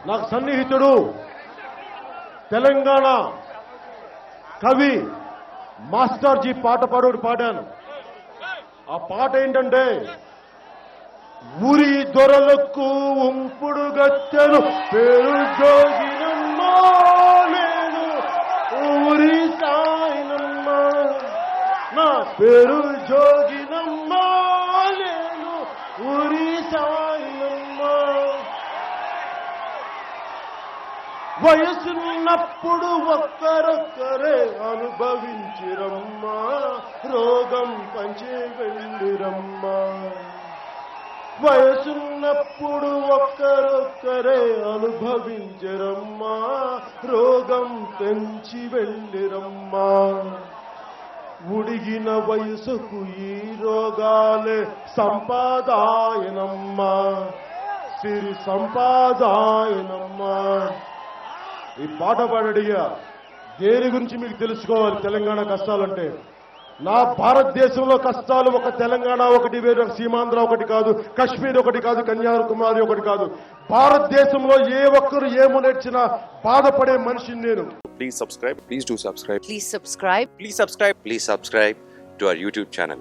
నాకు సన్నిహితుడు తెలంగాణ కవి మాస్టర్జీ పాట పాడాను. ఆ పాట ఏంటంటే, ఊరి దొరలకు ఉంపుడు గత్తెను పేరు జోగినమ్మా, నేను ఊరి సాయినమ్మా, నా పేరు జోగినమ్మా, నేను ఊరి సాయినమ్మా. వయసున్నప్పుడు ఒక్కరొక్కరే అనుభవించిరమ్మా, రోగం పంచి వెళ్ళిరమ్మా. వయసున్నప్పుడు ఒక్కరొక్కరే అనుభవించిరమ్మా, రోగం పెంచి వెళ్ళిరమ్మా. ఉడిగిన వయసుకు ఈ రోగాలే సంపాదాయనమ్మా, సిరి సంపాదాయనమ్మా. ఈ పాట పాడడిగా దేని గురించి మీకు తెలుసుకోవాలి? తెలంగాణ కష్టాలంటే, నా భారతదేశంలో కష్టాలు ఒక తెలంగాణ ఒకటి వేరు, సీమాంధ్ర ఒకటి కాదు, కశ్మీర్ ఒకటి కాదు, కన్యాకుమారి ఒకటి కాదు. భారతదేశంలో ఏ ఒక్కరు ఏమో నేర్చినా బాధపడే మనిషిని నేను. Please subscribe. Please do subscribe. Please subscribe. Please subscribe. Please subscribe to our YouTube channel.